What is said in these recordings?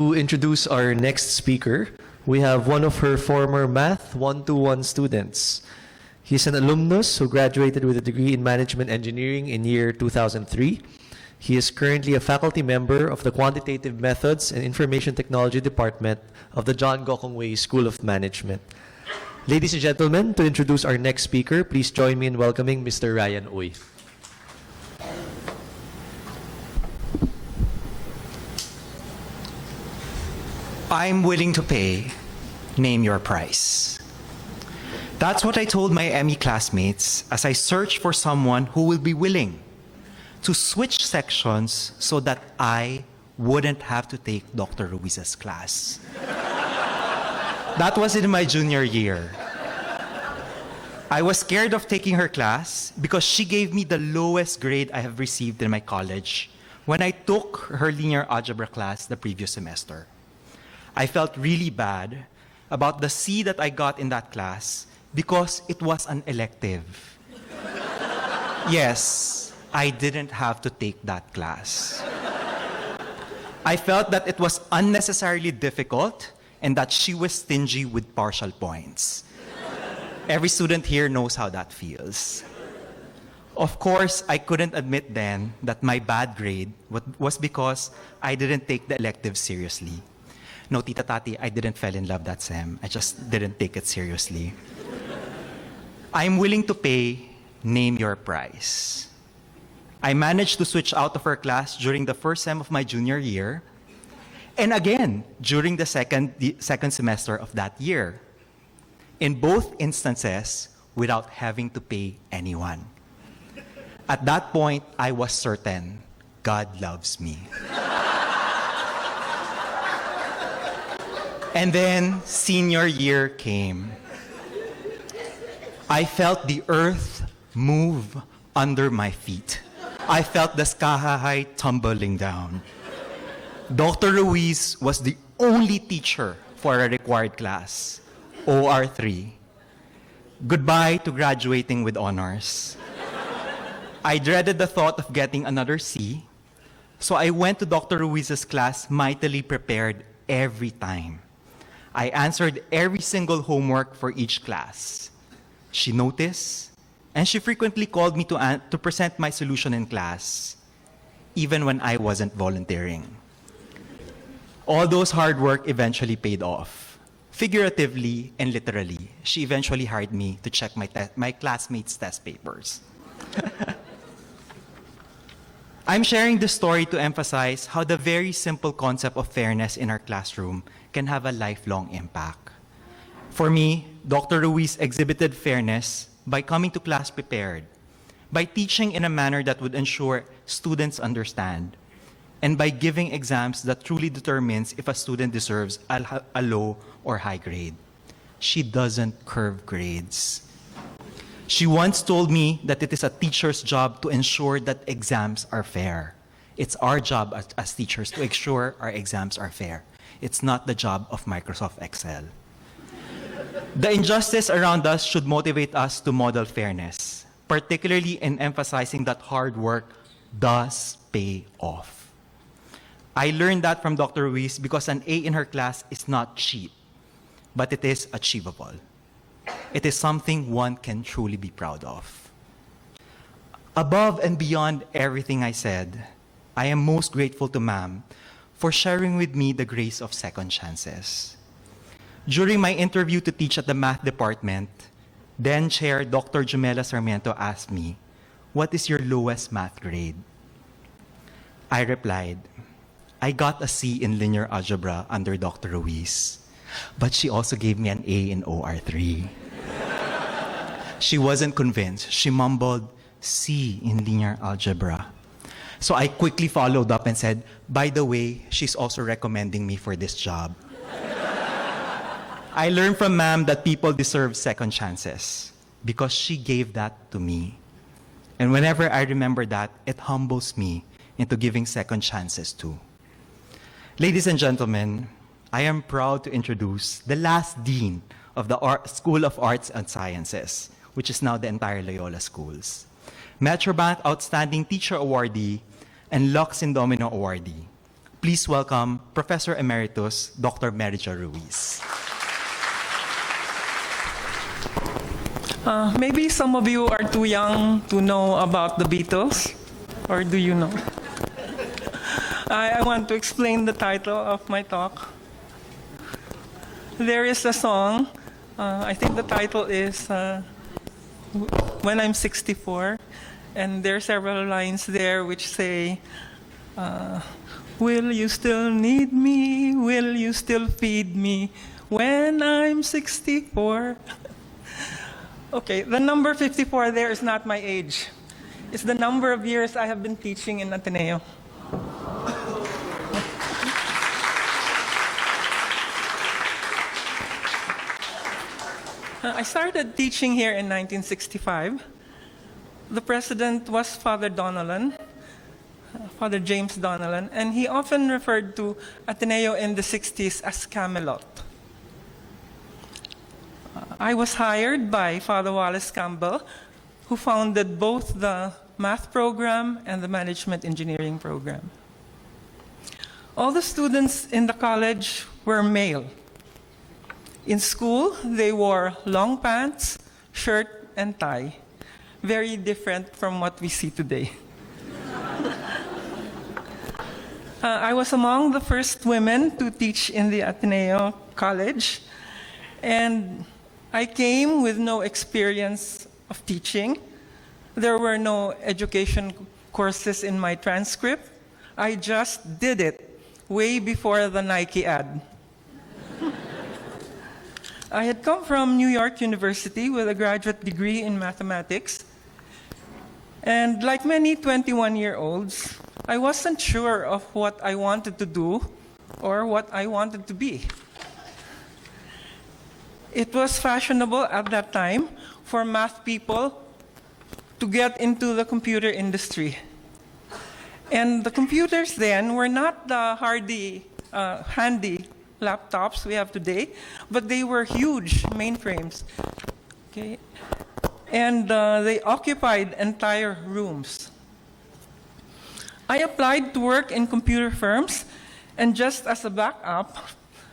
To introduce our next speaker, we have one of her former Math 121 students. He's an alumnus who graduated with a degree in Management Engineering in year 2003. He is currently a faculty member of the Quantitative Methods and Information Technology Department of the John Gokongwei School of Management. Ladies and gentlemen, to introduce our next speaker, please join me in welcoming Mr. Ryan Uy. I'm willing to pay. Name your price. That's what I told my ME classmates as I searched for someone who will be willing to switch sections so that I wouldn't have to take Dr. Ruiz's class. That was in my junior year. I was scared of taking her class because she gave me the lowest grade I have received in my college when I took her linear algebra class the previous semester. I felt really bad about the C that I got in that class because it was an elective. Yes, I didn't have to take that class. I felt that it was unnecessarily difficult and that she was stingy with partial points. Every student here knows how that feels. Of course, I couldn't admit then that my bad grade was because I didn't take the elective seriously. No, Tita Tati, I didn't fall in love that sem. I just didn't take it seriously. I'm willing to pay. Name your price. I managed to switch out of her class during the first sem of my junior year, and again during the second semester of that year. In both instances, without having to pay anyone. At that point, I was certain God loves me. And then senior year came. I felt the earth move under my feet. I felt the sky tumbling down. Dr. Ruiz was the only teacher for a required class, OR3. Goodbye to graduating with honors. I dreaded the thought of getting another C, so I went to Dr. Ruiz's class mightily prepared every time. I answered every single homework for each class. She noticed, and she frequently called me to present my solution in class, even when I wasn't volunteering. All those hard work eventually paid off. Figuratively and literally, she eventually hired me to check my classmates' test papers. I'm sharing this story to emphasize how the very simple concept of fairness in our classroom can have a lifelong impact. For me, Dr. Ruiz exhibited fairness by coming to class prepared, by teaching in a manner that would ensure students understand, and by giving exams that truly determines if a student deserves a low or high grade. She doesn't curve grades. She once told me that it is a teacher's job to ensure that exams are fair. It's our job as teachers to ensure our exams are fair. It's not the job of Microsoft Excel. The injustice around us should motivate us to model fairness, particularly in emphasizing that hard work does pay off. I learned that from Dr. Ruiz because an A in her class is not cheap, but it is achievable. It is something one can truly be proud of. Above and beyond everything I said, I am most grateful to Ma'am for sharing with me the grace of second chances. During my interview to teach at the math department, then Chair Dr. Jumela Sarmiento asked me, "What is your lowest math grade?" I replied, "I got a C in linear algebra under Dr. Ruiz, but she also gave me an A in OR3. She wasn't convinced. She mumbled, "C in linear algebra." So I quickly followed up and said, "By the way, she's also recommending me for this job." I learned from Ma'am that people deserve second chances because she gave that to me. And whenever I remember that, it humbles me into giving second chances too. Ladies and gentlemen, I am proud to introduce the last dean of the School of Arts and Sciences, which is now the entire Loyola Schools. Metrobank Outstanding Teacher Awardee and Lux Indomino Awardee. Please welcome Professor Emeritus Dr. Mericha Ruiz. Maybe some of you are too young to know about the Beatles, or do you know? I want to explain the title of my talk. There is a song, I think the title is When I'm 64, and there are several lines there which say, will you still need me? Will you still feed me when I'm 64? Okay, the number 54 there is not my age. It's the number of years I have been teaching in Ateneo. I started teaching here in 1965. The president was Father Donnellan, Father James Donnellan, and he often referred to Ateneo in the 60s as Camelot. I was hired by Father Wallace Campbell, who founded both the math program and the management engineering program. All the students in the college were male. In school, they wore long pants, shirt, and tie. Very different from what we see today. I was among the first women to teach in the Ateneo College, and I came with no experience of teaching. There were no education courses in my transcript. I just did it way before the Nike ad. I had come from New York University with a graduate degree in mathematics. And like many 21-year-olds, I wasn't sure of what I wanted to do or what I wanted to be. It was fashionable at that time for math people to get into the computer industry. And the computers then were not the handy laptops we have today, but they were huge mainframes. Okay? And they occupied entire rooms. I applied to work in computer firms, and just as a backup,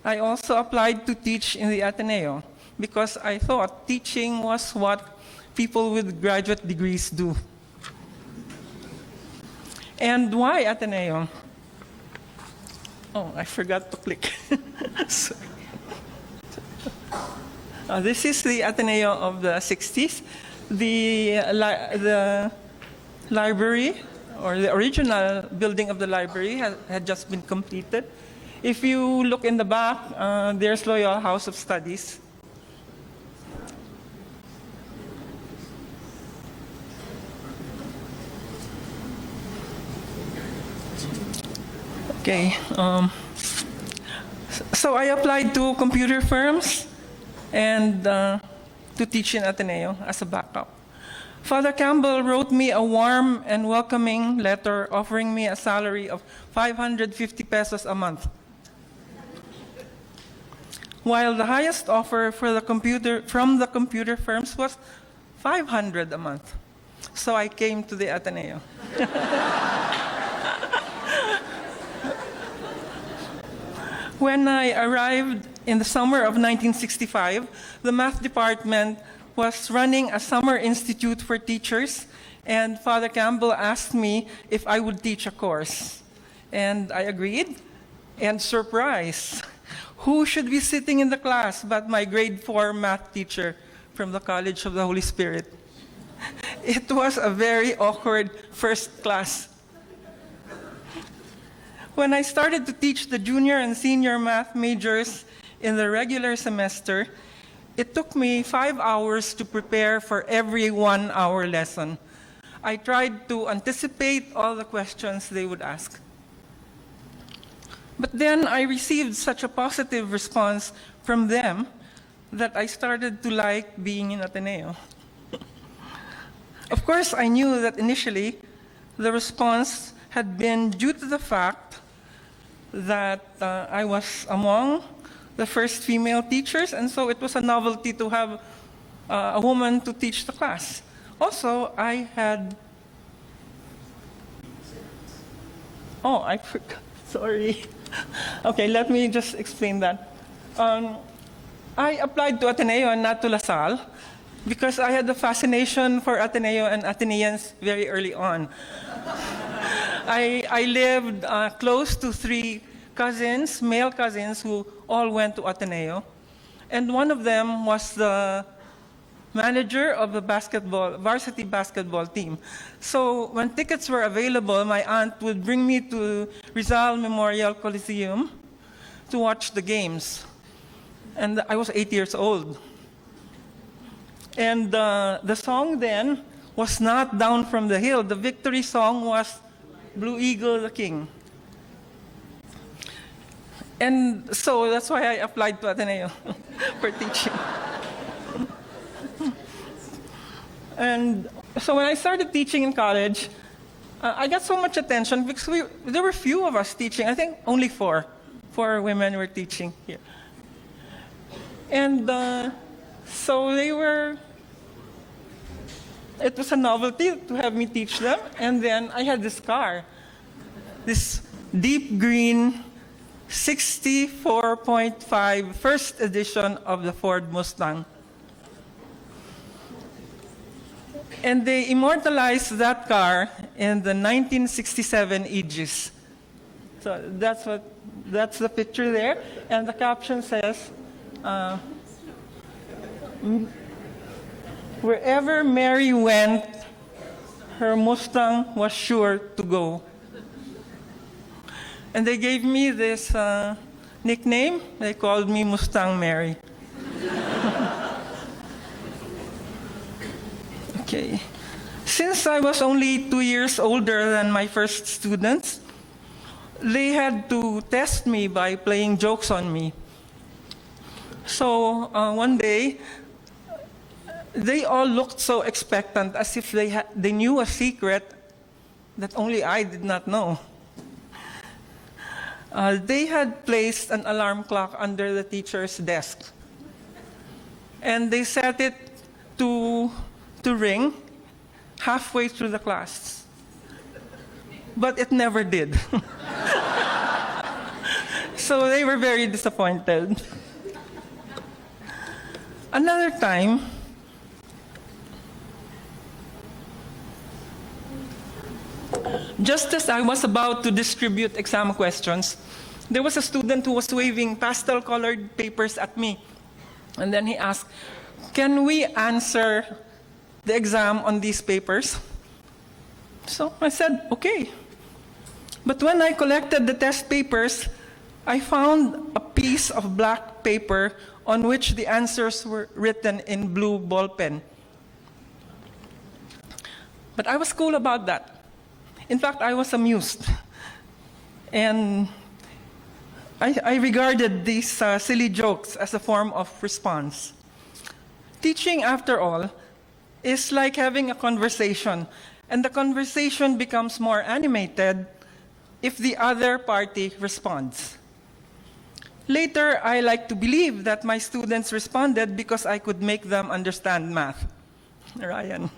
I also applied to teach in the Ateneo because I thought teaching was what people with graduate degrees do. And why Ateneo? Oh, I forgot to click. Sorry. This is the Ateneo of the 60s. The library, or the original building of the library, had just been completed. If you look in the back, there's Loyola House of Studies. Okay. So I applied to computer firms and to teach in Ateneo as a backup. Father Campbell wrote me a warm and welcoming letter offering me a salary of 550 pesos a month, while the highest offer from the computer firms was 500 a month. So I came to the Ateneo. When I arrived in the summer of 1965, the math department was running a summer institute for teachers, and Father Campbell asked me if I would teach a course. And I agreed, and surprise, who should be sitting in the class but my grade 4 math teacher from the College of the Holy Spirit. It was a very awkward first class. When I started to teach the junior and senior math majors in the regular semester, it took me 5 hours to prepare for every 1-hour lesson. I tried to anticipate all the questions they would ask. But then I received such a positive response from them that I started to like being in Ateneo. Of course, I knew that initially the response had been due to the fact that I was among the first female teachers, and so it was a novelty to have a woman to teach the class. Also, I had... Oh, I forgot. Sorry. Okay, let me just explain that. I applied to Ateneo and not to LaSalle because I had a fascination for Ateneo and Ateneans very early on. I lived close to 3 cousins, male cousins, who all went to Ateneo. And one of them was the manager of the varsity basketball team. So when tickets were available, my aunt would bring me to Rizal Memorial Coliseum to watch the games. And I was 8 years old. And the song then was not Down from the Hill. The victory song was Blue Eagle the King. And so that's why I applied to Ateneo for teaching. And so when I started teaching in college, I got so much attention because there were few of us teaching. I think only 4 women were teaching here. And so it was a novelty to have me teach them. And then I had this car, this deep green 64.5 first edition of the Ford Mustang. And they immortalized that car in the 1967 Aegis. So that's the picture there. And the caption says, wherever Mary went, her Mustang was sure to go. And they gave me this nickname. They called me Mustang Mary. Okay. Since I was only 2 years older than my first students, they had to test me by playing jokes on me. So one day, they all looked so expectant, as if they knew a secret that only I did not know. They had placed an alarm clock under the teacher's desk. And they set it to ring halfway through the class. But it never did. So they were very disappointed. Another time, just as I was about to distribute exam questions, there was a student who was waving pastel-colored papers at me. And then he asked, "Can we answer the exam on these papers?" So I said, okay. But when I collected the test papers, I found a piece of black paper on which the answers were written in blue ball pen. But I was cool about that. In fact, I was amused. And I regarded these silly jokes as a form of response. Teaching, after all, is like having a conversation, and the conversation becomes more animated if the other party responds. Later, I like to believe that my students responded because I could make them understand math. Ryan.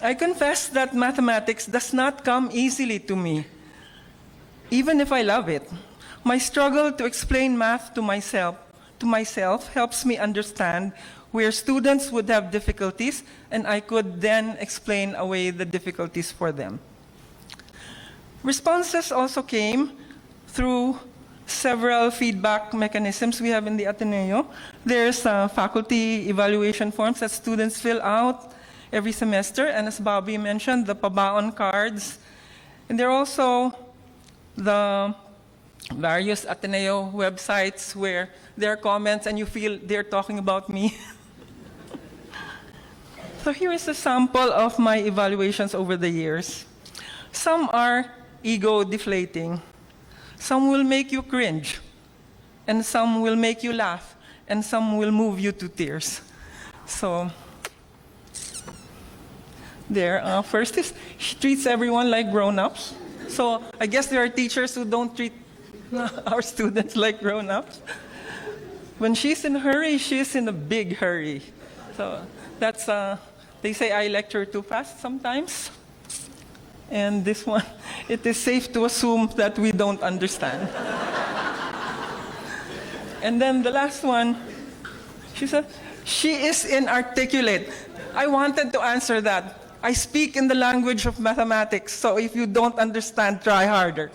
I confess that mathematics does not come easily to me, even if I love it. My struggle to explain math to myself helps me understand where students would have difficulties, and I could then explain away the difficulties for them. Responses also came through several feedback mechanisms we have in the Ateneo. There's faculty evaluation forms that students fill out every semester, and as Bobby mentioned, the pabaon cards. And there are also the various Ateneo websites where there are comments and you feel they're talking about me. So here is a sample of my evaluations over the years. Some are ego-deflating. Some will make you cringe. And some will make you laugh. And some will move you to tears. So there, first is, she treats everyone like grown-ups. So I guess there are teachers who don't treat our students like grown-ups. When she's in a hurry, she's in a big hurry. So that's, they say I lecture too fast sometimes. And this one, it is safe to assume that we don't understand. And then the last one, she said, she is inarticulate. I wanted to answer that. I speak in the language of mathematics, so if you don't understand, try harder.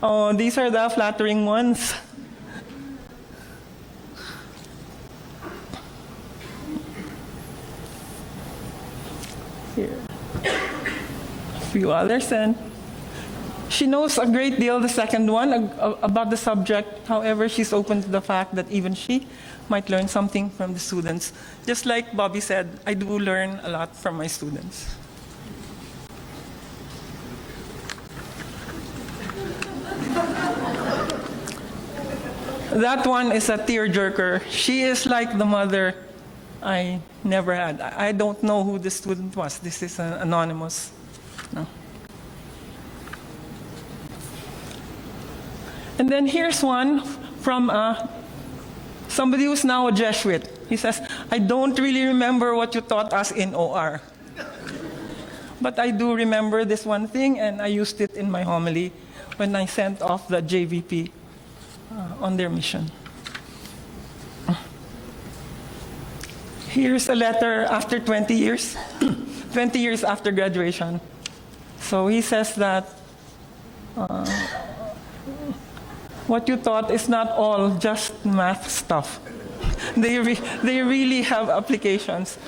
Oh, these are the flattering ones. Here. A few others, and she knows a great deal, the second one, about the subject. However, she's open to the fact that even she might learn something from the students. Just like Bobby said, I do learn a lot from my students. That one is a tearjerker. She is like the mother I never had. I don't know who the student was. This is anonymous. No. And then here's one from somebody who's now a Jesuit. He says, I don't really remember what you taught us in OR. But I do remember this one thing, and I used it in my homily when I sent off the JVP on their mission. Here's a letter after 20 years, 20 years after graduation. So he says that what you taught is not all just math stuff. They really have applications.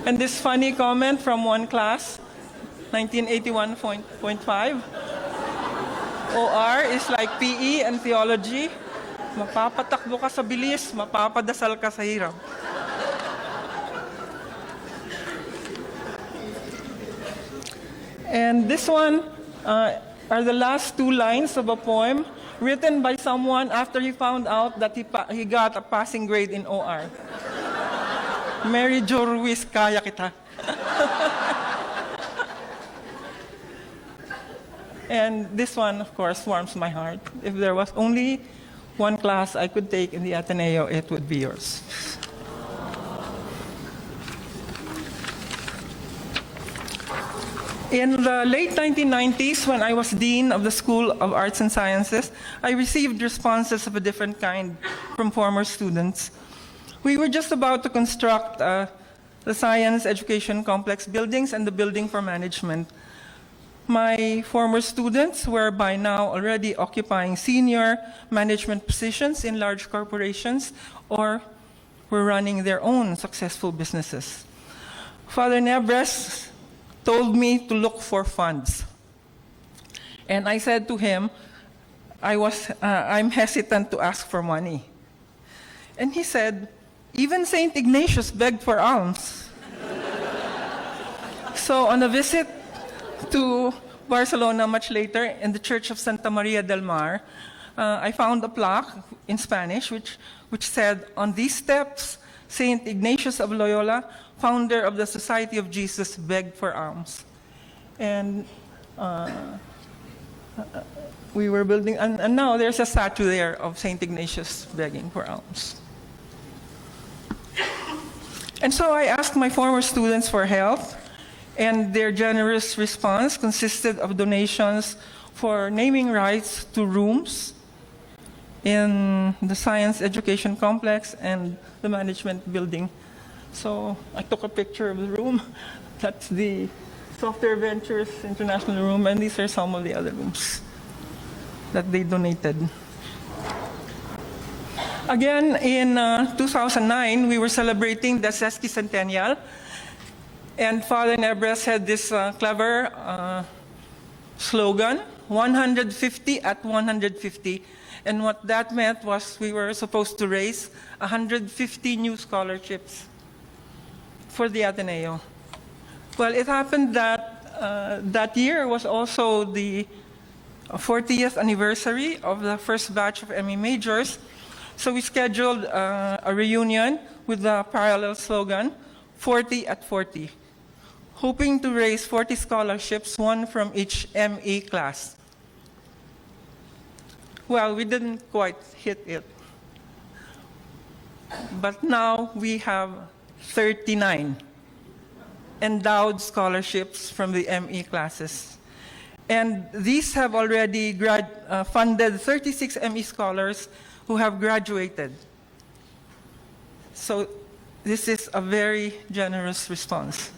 And this funny comment from one class, 1981.5, OR is like PE and theology. Mapapatakbo ka sa bilis, mapapadasal ka sa hirap. And this one are the last two lines of a poem written by someone after he found out that he got a passing grade in OR. Mary Jo Ruiz, kaya kita. And this one, of course, warms my heart. If there was only one class I could take in the Ateneo, it would be yours. In the late 1990s, when I was Dean of the School of Arts and Sciences, I received responses of a different kind from former students. We were just about to construct the Science Education Complex buildings and the building for management. My former students were by now already occupying senior management positions in large corporations or were running their own successful businesses. Father Nebres told me to look for funds. And I said to him, I'm hesitant to ask for money. And he said, even St. Ignatius begged for alms. So on a visit to Barcelona much later in the Church of Santa Maria del Mar, I found a plaque in Spanish which said, on these steps, St. Ignatius of Loyola, founder of the Society of Jesus, begged for alms. And we were building, and now there's a statue there of St. Ignatius begging for alms. And so I asked my former students for help, and their generous response consisted of donations for naming rights to rooms in the Science Education Complex and the management building. So I took a picture of the room. That's the Software Ventures International room, and these are some of the other rooms that they donated. Again, in 2009, we were celebrating the sesquicentennial, and Father Nebres had this clever slogan, 150 at 150. And what that meant was we were supposed to raise 150 new scholarships for the Ateneo. Well, it happened that that year was also the 40th anniversary of the first batch of ME majors. So we scheduled a reunion with the parallel slogan, 40 at 40, hoping to raise 40 scholarships, one from each ME class. Well, we didn't quite hit it. but now we have 39 endowed scholarships from the ME classes. And these have already funded 36 ME scholars who have graduated. So this is a very generous response.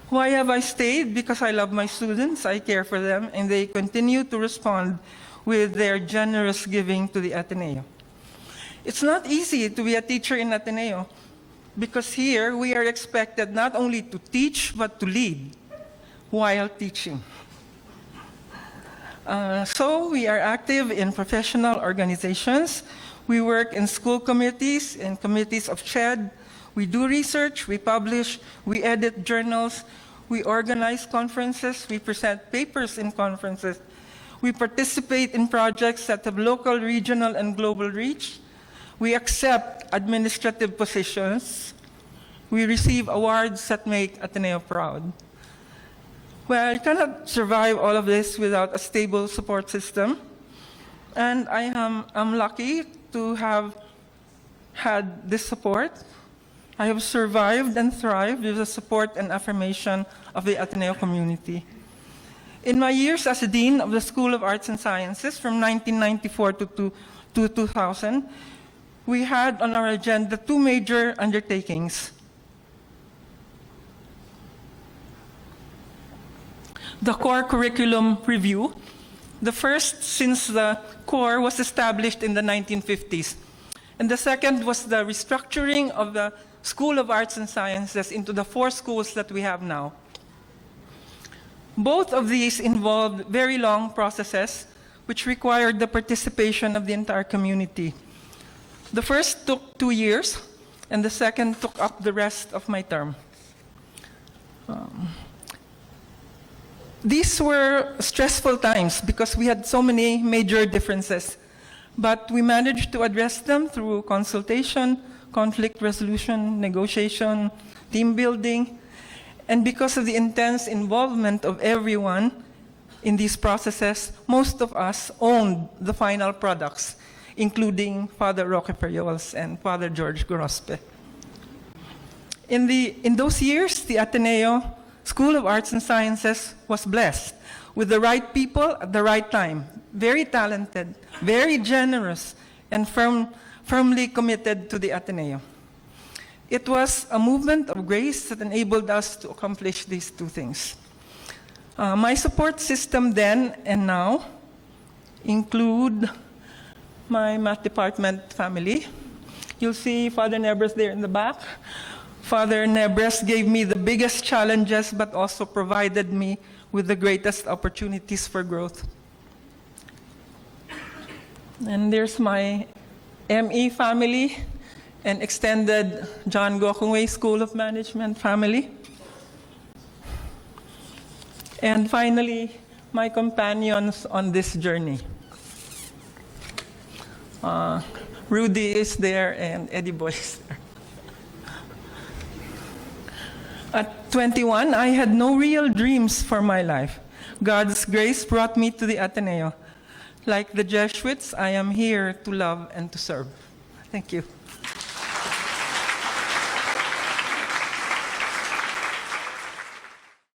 Why have I stayed? Because I love my students, I care for them, and they continue to respond with their generous giving to the Ateneo. It's not easy to be a teacher in Ateneo, because here we are expected not only to teach, but to lead while teaching. So we are active in professional organizations. We work in school committees, in committees of CHED. We do research, we publish, we edit journals, we organize conferences, we present papers in conferences. We participate in projects that have local, regional, and global reach. We accept administrative positions. We receive awards that make Ateneo proud. Well, I cannot survive all of this without a stable support system. And I'm lucky to have had this support. I have survived and thrived with the support and affirmation of the Ateneo community. In my years as Dean of the School of Arts and Sciences from 1994 to 2000, we had on our agenda two major undertakings. The core curriculum review, the first since the core was established in the 1950s. And the second was the restructuring of the School of Arts and Sciences into the 4 schools that we have now. Both of these involved very long processes which required the participation of the entire community. The first took 2 years, and the second took up the rest of my term. These were stressful times because we had so many major differences, but we managed to address them through consultation, conflict resolution, negotiation, team building, and because of the intense involvement of everyone in these processes, most of us owned the final products, including Father Roque Periols and Father George Gorospe. In those years, the Ateneo School of Arts and Sciences was blessed with the right people at the right time, very talented, very generous, and firmly committed to the Ateneo. It was a movement of grace that enabled us to accomplish these two things. My support system then and now include my math department family. You'll see Father Nebres there in the back. Father Nebres gave me the biggest challenges, but also provided me with the greatest opportunities for growth. And there's my ME family and extended John Gokongwei School of Management family. And finally, my companions on this journey. Rudy is there and Eddie Boy is there. At 21, I had no real dreams for my life. God's grace brought me to the Ateneo. Like the Jesuits, I am here to love and to serve. Thank you.